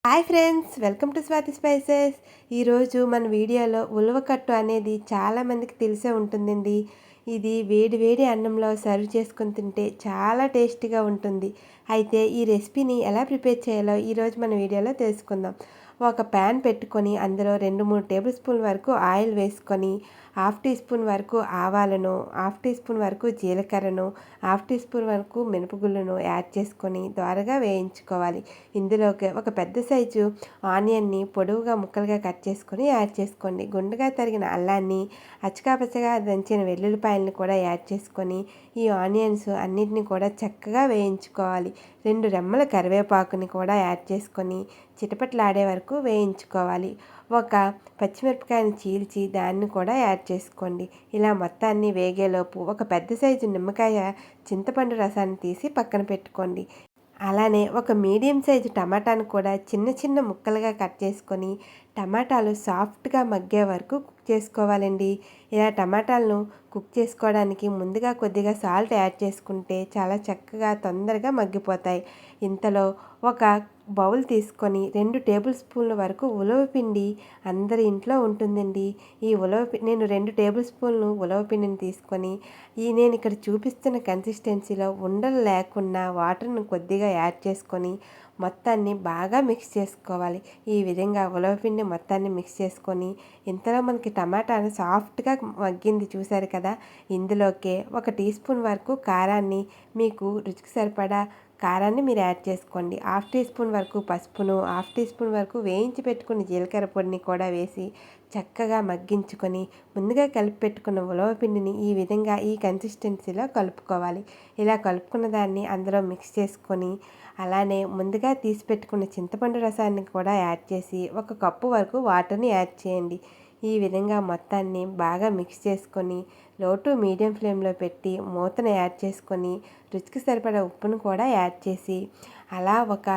Hi friends, welcome to Swathi spices. ఈరోజు మన వీడియోలో ఉలవకట్టు అనేది చాలామందికి తెలిసే ఉంటుందండి. ఇది వేడి వేడి అన్నంలో సర్వ్ చేసుకొని తింటే చాలా టేస్టీగా ఉంటుంది. అయితే ఈ రెసిపీని ఎలా ప్రిపేర్ చేయాలో ఈరోజు మన వీడియోలో తెలుసుకుందాం. ఒక ప్యాన్ పెట్టుకొని అందులో 2-3 టేబుల్ స్పూన్ వరకు ఆయిల్ వేసుకొని, హాఫ్ టీ స్పూన్ వరకు ఆవాలను, హాఫ్ టీ స్పూన్ వరకు జీలకర్రను, హాఫ్ టీ స్పూన్ వరకు మినపగుళ్ళను యాడ్ చేసుకొని దోరగా వేయించుకోవాలి. ఇందులోకి ఒక పెద్ద సైజు ఆనియన్ని పొడవుగా ముక్కలుగా కట్ చేసుకొని యాడ్ చేసుకోండి. గుండుగా తరిగిన అల్లాన్ని, అచ్చకాపచ్చగా దంచిన వెల్లుల్లిపాయలను కూడా యాడ్ చేసుకొని ఈ ఆనియన్స్ అన్నిటిని కూడా చక్కగా వేయించుకోవాలి. 2 రెమ్మల కరివేపాకుని కూడా యాడ్ చేసుకొని చిటపటలాడే వరకు వేయించుకోవాలి. ఒక పచ్చిమిరపకాయని చీల్చి దాన్ని కూడా యాడ్ చేసుకోండి. ఇలా మొత్తాన్ని వేగేలోపు ఒక పెద్ద సైజు నిమ్మకాయ చింతపండు రసాన్ని తీసి పక్కన పెట్టుకోండి. అలానే ఒక మీడియం సైజు టమాటాను కూడా చిన్న చిన్న ముక్కలుగా కట్ చేసుకొని టమాటాలు సాఫ్ట్గా మగ్గే వరకు కుక్ చేసుకోవాలండి. ఇలా టమాటాలను కుక్ చేసుకోవడానికి ముందుగా కొద్దిగా సాల్ట్ యాడ్ చేసుకుంటే చాలా చక్కగా తొందరగా మగ్గిపోతాయి. ఇంతలో ఒక బౌల్ తీసుకొని 2 టేబుల్ స్పూన్ల వరకు ఉలవపిండి అందరి ఇంట్లో ఉంటుందండి. ఈ నేను 2 టేబుల్ స్పూన్లు ఉలవపిండిని తీసుకొని నేను ఇక్కడ చూపిస్తున్న కన్సిస్టెన్సీలో ఉండలు లేకుండా వాటర్ను కొద్దిగా యాడ్ చేసుకొని మొత్తాన్ని బాగా మిక్స్ చేసుకోవాలి. ఈ విధంగా ఉలవపిండి మొత్తాన్ని మిక్స్ చేసుకొని ఇంతలో మనకి టమాటా సాఫ్ట్గా మగ్గింది చూసారు కదా. ఇందులోకే 1 టీ స్పూన్ వరకు కారాన్ని, మీకు రుచికి సరిపడా కారాన్ని మీరు యాడ్ చేసుకోండి. హాఫ్ టీ స్పూన్ వరకు పసుపును, హాఫ్ టీ స్పూన్ వరకు వేయించి పెట్టుకున్న జీలకర్ర పొడిని కూడా వేసి చక్కగా మగ్గించుకొని ముందుగా కలిపి పెట్టుకున్న ఉలవపిండిని ఈ విధంగా ఈ కన్సిస్టెన్సీలో కలుపుకోవాలి. ఇలా కలుపుకున్న దాన్ని అందులో మిక్స్ చేసుకొని అలానే ముందుగా తీసి పెట్టుకున్న చింతపండు రసాన్ని కూడా యాడ్ చేసి 1 కప్పు వరకు వాటర్ని యాడ్ చేయండి. ఈ విధంగా మొత్తాన్ని బాగా మిక్స్ చేసుకొని లో టు మీడియం ఫ్లేమ్లో పెట్టి మూతను యాడ్ చేసుకొని రుచికి సరిపడా ఉప్పును కూడా యాడ్ చేసి అలా ఒక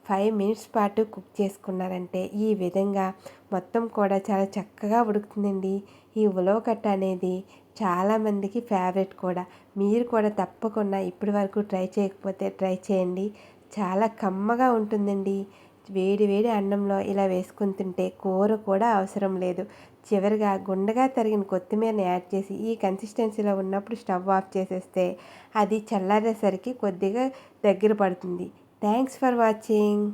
5 మినిట్స్ పాటు కుక్ చేసుకున్నారంటే ఈ విధంగా మొత్తం కూడా చాలా చక్కగా ఉడుకుతుందండి. ఈ ఉలవకట్ట అనేది చాలామందికి ఫేవరెట్ కూడా. మీరు కూడా తప్పకుండా ఇప్పటి వరకు ట్రై చేయకపోతే ట్రై చేయండి. చాలా కమ్మగా ఉంటుందండి. వేడి వేడి అన్నంలో ఇలా వేసుకొని తింటే కూర కూడా అవసరం లేదు. చివరిగా గుండగా తరిగిన కొత్తిమీరని యాడ్ చేసి ఈ కన్సిస్టెన్సీలో ఉన్నప్పుడు స్టవ్ ఆఫ్ చేసేస్తే అది చల్లారేసరికి కొద్దిగా దగ్గర పడుతుంది. Thanks for watching.